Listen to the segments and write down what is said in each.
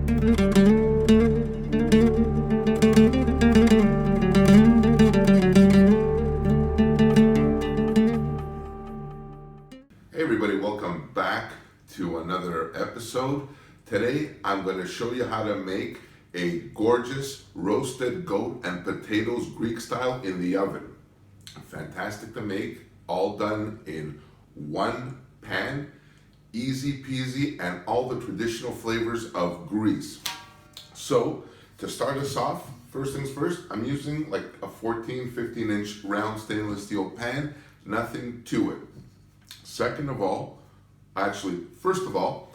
Hey everybody, welcome back to another episode. Today I'm going to show you how to make a gorgeous roasted goat and potatoes Greek style in the oven. Fantastic to make, all done in one pan, easy peasy, and all the traditional flavors of Greece. So to start us off, first things first, I'm using like a 15 inch round stainless steel pan, nothing to it. Second of all, first of all,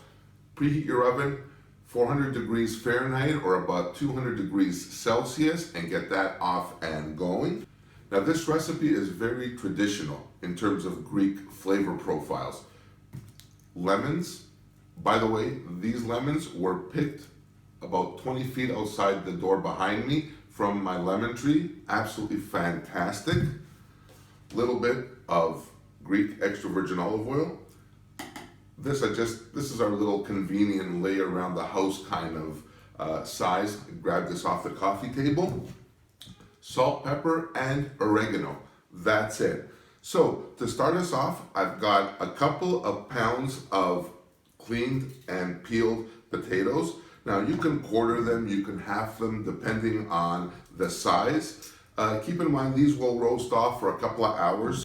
preheat your oven 400 degrees Fahrenheit or about 200 degrees Celsius and get that off and going. Now this recipe is very traditional in terms of Greek flavor profiles. Lemons, by the way, these lemons were picked about 20 feet outside the door behind me from my lemon tree. Absolutely fantastic. Little bit of Greek extra virgin olive oil. This is our little convenient lay around the house kind of size. Grab this off the coffee table. Salt, pepper, and oregano. That's it. So to start us off, I've got a couple of pounds of cleaned and peeled potatoes. Now you can quarter them, you can half them depending on the size. Keep in mind these will roast off for a couple of hours.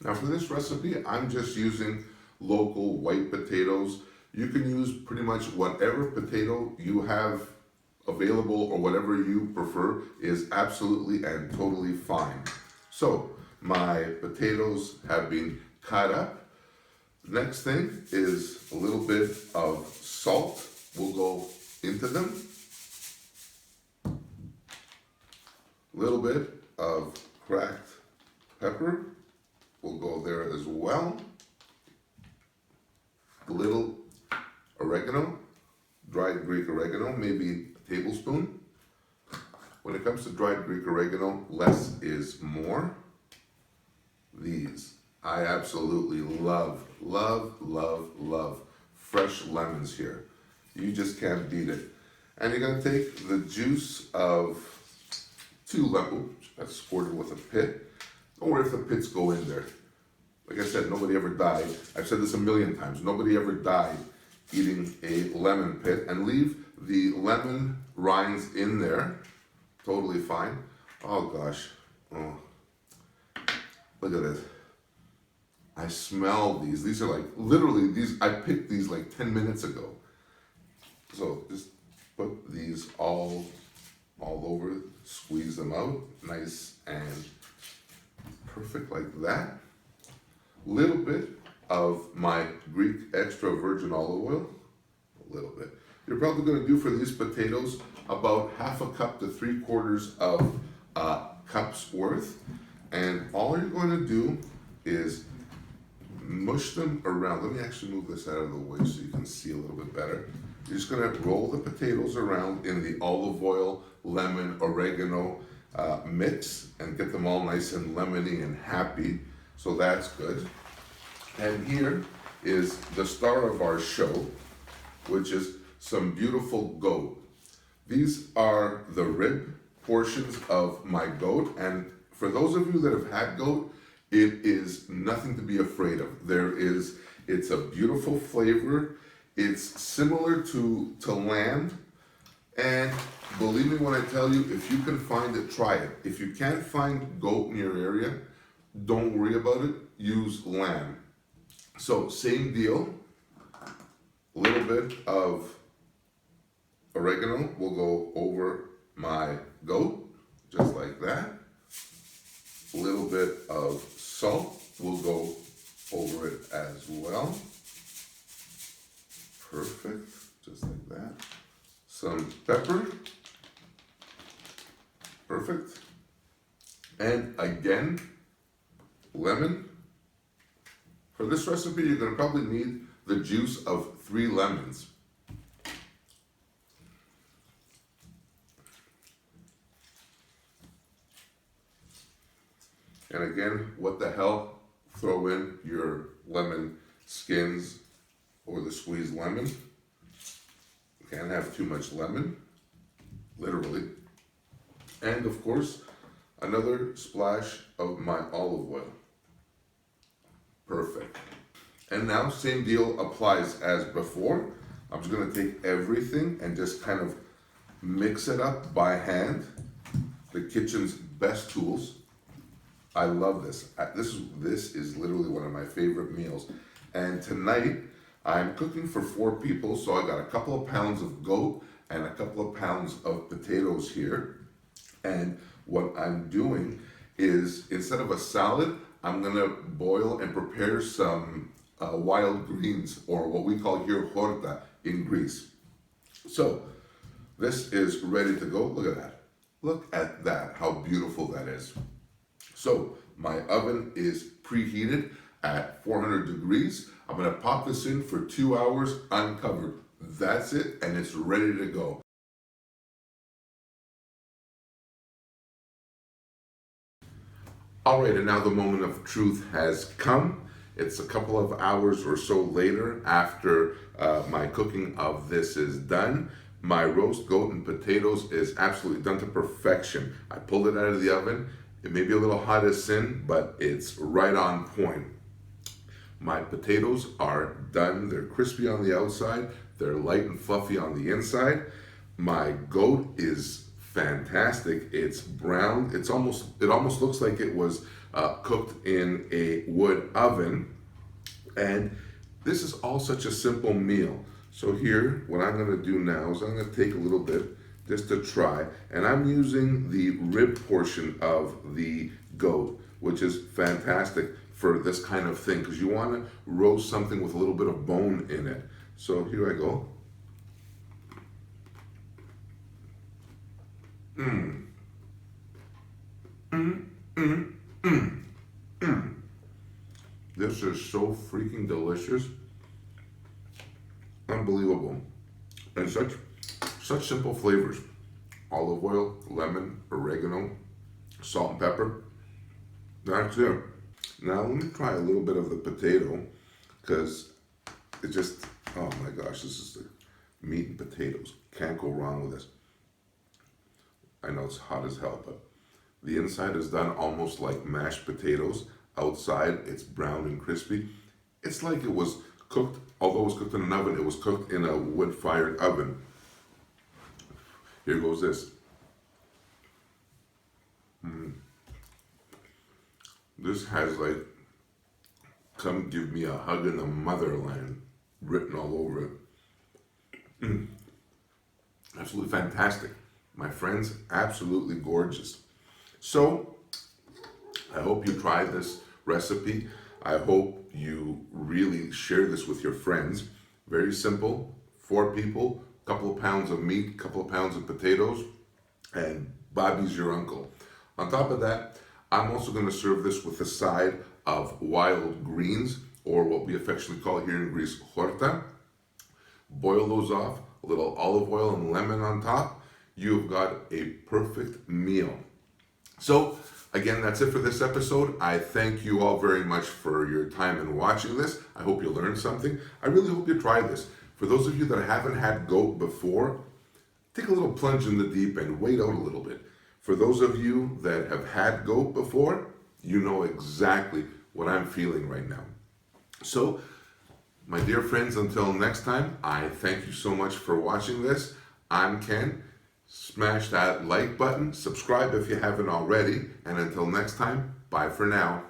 Now for this recipe, I'm just using local white potatoes. You can use pretty much whatever potato you have available or whatever you prefer is absolutely and totally fine. So my potatoes have been cut up. Next thing is a little bit of salt. We'll go into them. A little bit of cracked pepper. We'll go there as well. A little oregano, dried Greek oregano, maybe a tablespoon. When it comes to dried Greek oregano, less is more. These, I absolutely love fresh lemons here. You just can't beat it. And you're gonna take the juice of 2 lemons, that's squirted with a pit, or if the pits go in there. Like I said, nobody ever died. I've said this a million times. Nobody ever died eating a lemon pit, and leave the lemon rinds in there. Totally fine. Oh gosh. Oh. Look at this. I smell these. These are like, literally, I picked these like 10 minutes ago. So just put these all over, squeeze them out, nice and perfect like that. Little bit of my Greek extra virgin olive oil, a little bit. You're probably going to do for these potatoes about half a cup to 3/4 of cups worth. And all you're going to do is mush them around. Let me actually move this out of the way so you can see a little bit better. You're just going to roll the potatoes around in the olive oil, lemon, oregano mix and get them all nice and lemony and happy. So that's good. And here is the star of our show, which is some beautiful goat. These are the rib portions of my goat. And for those of you that have had goat, it is nothing to be afraid of. It's a beautiful flavor. It's similar to lamb. And believe me when I tell you, if you can find it, try it. If you can't find goat in your area, don't worry about it, use lamb. So same deal, a little bit of oregano will go over my goat, just like that. A little bit of salt will go over it as well. Perfect, just like that. Some pepper, perfect. And again, lemon. For this recipe, you're going to probably need the juice of 3 lemons. And again, what the hell, throw in your lemon skins or the squeezed lemon. Can't have too much lemon, literally. And of course, another splash of my olive oil. Perfect. And now, same deal applies as before. I'm just gonna take everything and just kind of mix it up by hand. The kitchen's best tools. I love this. This is literally one of my favorite meals. And tonight, I'm cooking for 4 people, so I got a couple of pounds of goat and a couple of pounds of potatoes here. And what I'm doing is, instead of a salad, I'm gonna boil and prepare some wild greens, or what we call here horta in Greece. So this is ready to go. Look at that. Look at that, how beautiful that is. So my oven is preheated at 400 degrees. I'm gonna pop this in for 2 hours uncovered. That's it, and it's ready to go. All right, and now the moment of truth has come. It's a couple of hours or so later after my cooking of this is done. My roast goat and potatoes is absolutely done to perfection. I pulled it out of the oven. It may be a little hot as sin, but it's right on point. My potatoes are done. They're crispy on the outside. They're light and fluffy on the inside. My goat is fantastic. It's brown. It almost looks like it was cooked in a wood oven. And this is all such a simple meal. So here, what I'm gonna do now is I'm gonna take a little bit just to try. And I'm using the rib portion of the goat, which is fantastic for this kind of thing, because you wanna roast something with a little bit of bone in it. So here I go. This is so freaking delicious. Unbelievable. And such simple flavors. Olive oil, lemon, oregano, salt and pepper. That's it. Now let me try a little bit of the potato, because it just, oh my gosh, this is the meat and potatoes. Can't go wrong with this. I know it's hot as hell, but the inside is done almost like mashed potatoes. Outside, it's brown and crispy. It's like it was cooked, although it was cooked in an oven, it was cooked in a wood-fired oven. Here goes this. This has like, come give me a hug in the motherland written all over it. Absolutely fantastic. My friends, absolutely gorgeous. So, I hope you try this recipe. I hope you really share this with your friends. Very simple, 4 people, couple of pounds of meat, couple of pounds of potatoes, and Bobby's your uncle. On top of that, I'm also going to serve this with a side of wild greens, or what we affectionately call here in Greece, horta. Boil those off, a little olive oil and lemon on top. You've got a perfect meal. So, again, that's it for this episode. I thank you all very much for your time in watching this. I hope you learned something. I really hope you try this. For those of you that haven't had goat before, take a little plunge in the deep end, wait out a little bit. For those of you that have had goat before, you know exactly what I'm feeling right now. So, my dear friends, until next time, I thank you so much for watching this. I'm Ken. Smash that like button, subscribe if you haven't already, and until next time, bye for now.